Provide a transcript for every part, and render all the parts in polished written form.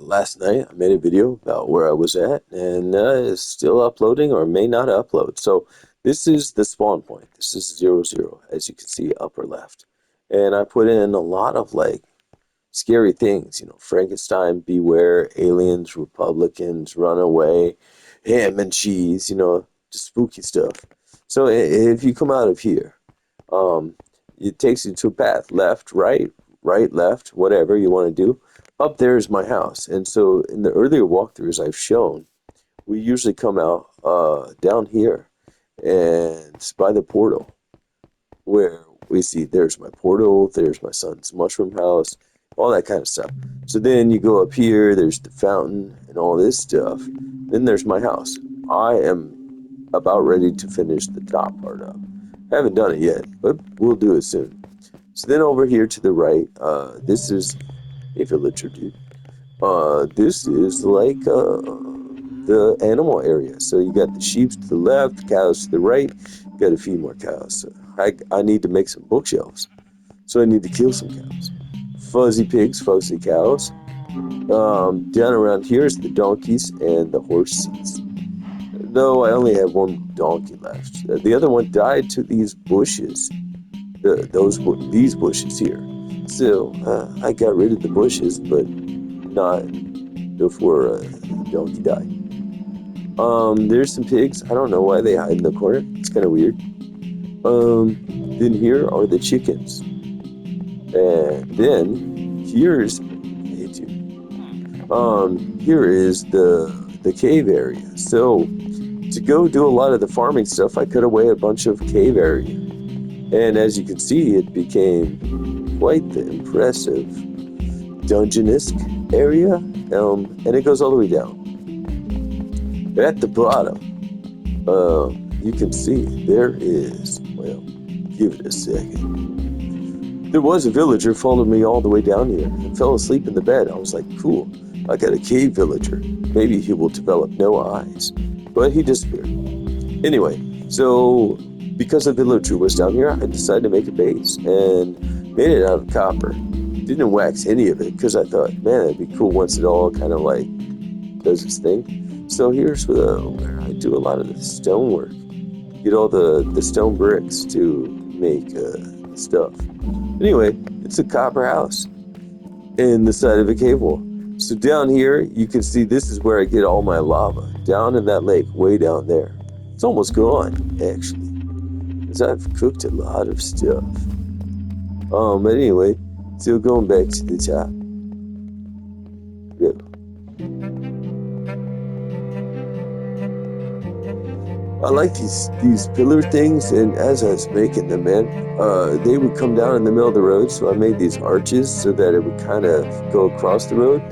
last night I made a video about where I was at, and it's still uploading or may not upload. So this is the spawn point. This is 00, as you can see, upper left. And I put in a lot of like scary things, Frankenstein, beware, aliens, Republicans, runaway, ham and cheese, just spooky stuff. So if you come out of here, um, it takes you to a path, left, right, right, left, whatever you want to do. Up there is my house. And so in the earlier walkthroughs I've shown, we usually come out down here and it's by the portal where we see there's my portal, there's my son's mushroom house, all that kind of stuff. So then you go up here, there's the fountain and all this stuff. Then there's my house. I am about ready to finish the top part up. Haven't done it yet, but we'll do it soon. So then over here to the right, this is a villager, dude. This is like the animal area. So you got the sheep to the left, cows to the right. You got to feed more cows. So I need to make some bookshelves. So I need to kill some cows. Fuzzy pigs, fuzzy cows. Down around here is the donkeys and the horses. Though I only have one donkey left. The other one died to these bushes. These bushes here. So I got rid of the bushes, but not before the donkey died. There's some pigs. I don't know why they hide in the corner. It's kind of weird. Then here are the chickens. And then here's here is the cave area. So to go do a lot of the farming stuff, I cut away a bunch of cave area. And as you can see, it became quite the impressive dungeon-esque area. And it goes all the way down. At the bottom, you can see there is, well, give it a second. There was a villager followed me all the way down here and fell asleep in the bed. I was like, cool, I got a cave villager. Maybe he will develop no eyes. But he disappeared. Anyway, so because the villager was down here, I decided to make a base and made it out of copper. Didn't wax any of it because I thought, man, it'd be cool once it all kind of like does its thing. So here's where I do a lot of the stonework. Get all the stone bricks to make stuff. Anyway, it's a copper house in the side of a cave wall. So down here, you can see this is where I get all my lava. Down in that lake, way down there. It's almost gone, actually. Because I've cooked a lot of stuff. But anyway, so going back to the top. Go. I like these pillar things, and as I was making them, man, they would come down in the middle of the road, so I made these arches so that it would kind of go across the road.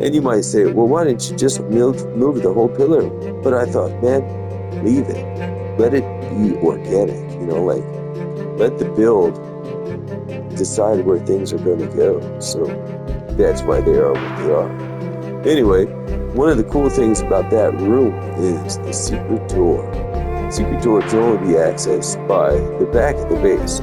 And you might say, well, why didn't you just move the whole pillar? But I thought, man, leave it. Let it be organic, like let the build decide where things are going to go. So that's why they are what they are. Anyway, one of the cool things about that room is the secret door. Secret door can only be accessed by the back of the base.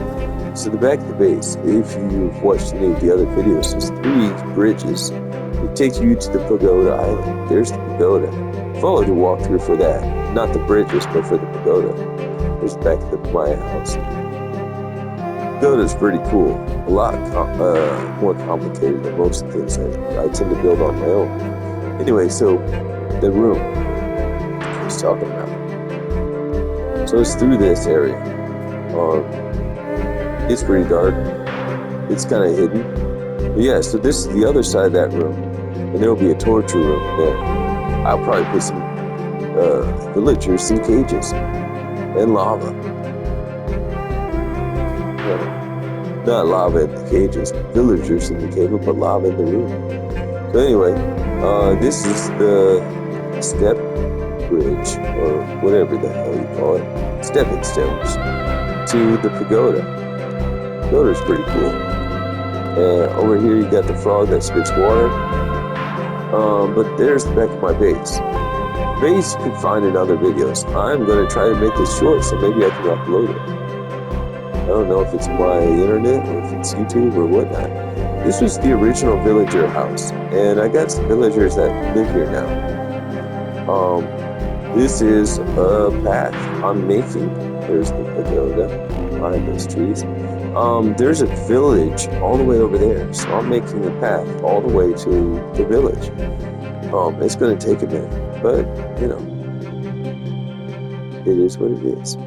So the back of the base, if you've watched any of the other videos, there's 3 bridges. It takes you to the Pagoda Island. There's the pagoda. Follow the walkthrough for that. Not the bridges, but for the pagoda. There's the back of my house. The pagoda's pretty cool. A lot more complicated than most of the things I tend to build on my own. Anyway, so the room I was talking about. So it's through this area. It's pretty dark. It's kind of hidden. But yeah, so this is the other side of that room. And there will be a torture room there. I'll probably put some villagers in cages. And lava. Not lava in the cages. Villagers in the cave, but lava in the room. So anyway, this is the step bridge, or whatever the hell you call it. Stepping stones to the pagoda. Pagoda's pretty cool. And over here you got the frog that spits water. But there's the back of my base. Base you can find in other videos. I'm going to try to make this short so maybe I can upload it. I don't know if it's my internet or if it's YouTube or whatnot. This was the original villager house, and I got some villagers that live here now. This is a path I'm making. There's the pagoda behind those trees. There's a village all the way over there, so I'm making a path all the way to the village. It's going to take a minute, but you know, it is what it is.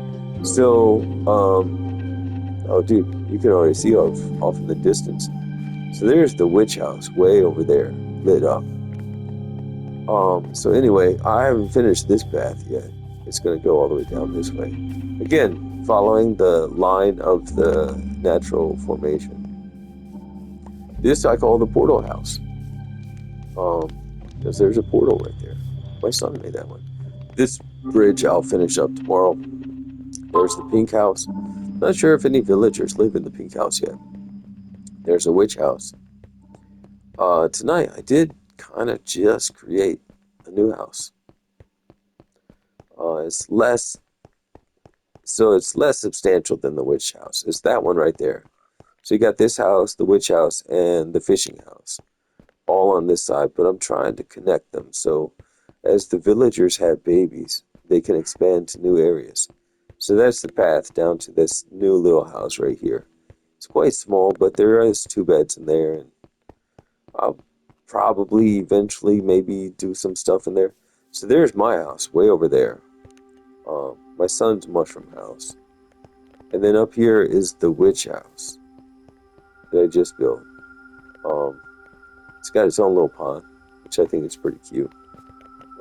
So, oh, dude, you can already see off in the distance. So there's the witch house way over there, lit up. So anyway, I haven't finished this path yet. It's going to go all the way down this way. Again, following the line of the natural formation. This I call the portal house. Because there's a portal right there. My son made that one. This bridge I'll finish up tomorrow. There's the pink house. Not sure if any villagers live in the pink house yet. There's a witch house. Tonight I did kind of just create a new house. It's less substantial than the witch house. It's that one right there. So you got this house, the witch house, and the fishing house, all on this side. But I'm trying to connect them so as the villagers have babies, they can expand to new areas. So that's the path down to this new little house right here. It's quite small, but there is 2 beds in there, and I'll probably eventually maybe do some stuff in there. So there's my house way over there. My son's mushroom house. And then up here is the witch house that I just built. It's got its own little pond, which I think is pretty cute.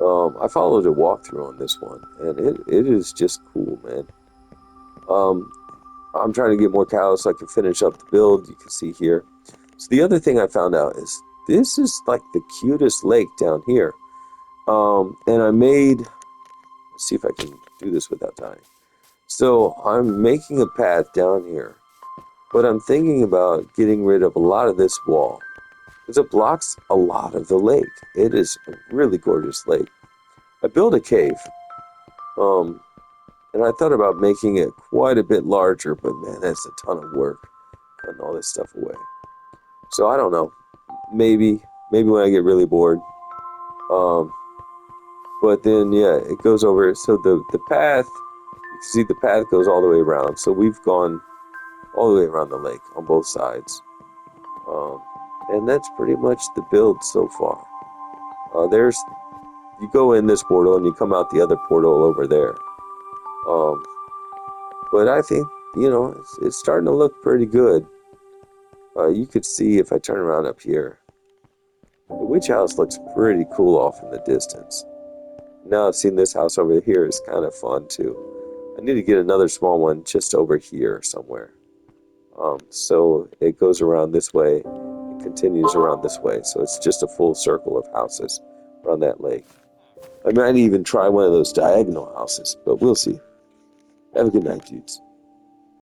I followed a walkthrough on this one, and it is just cool, man. I'm trying to get more cows so I can finish up the build. You can see here. So the other thing I found out is this is like the cutest lake down here. And I made, let's see if I can do this without dying. So I'm making a path down here, but I'm thinking about getting rid of a lot of this wall because it blocks a lot of the lake. It is a really gorgeous lake. I built a cave, and I thought about making it quite a bit larger, but man, that's a ton of work putting all this stuff away. So I don't know. Maybe when I get really bored. But then yeah, it goes over. So the path, you can see the path goes all the way around. So we've gone all the way around the lake on both sides. And that's pretty much the build so far. You go in this portal and you come out the other portal over there. But I think, it's starting to look pretty good. You could see if I turn around up here, the witch house looks pretty cool off in the distance. Now I've seen this house over here is kind of fun too. I need to get another small one just over here somewhere. So it goes around this way, it continues around this way. So it's just a full circle of houses around that lake. I might even try one of those diagonal houses, but we'll see. Have a good night, dudes.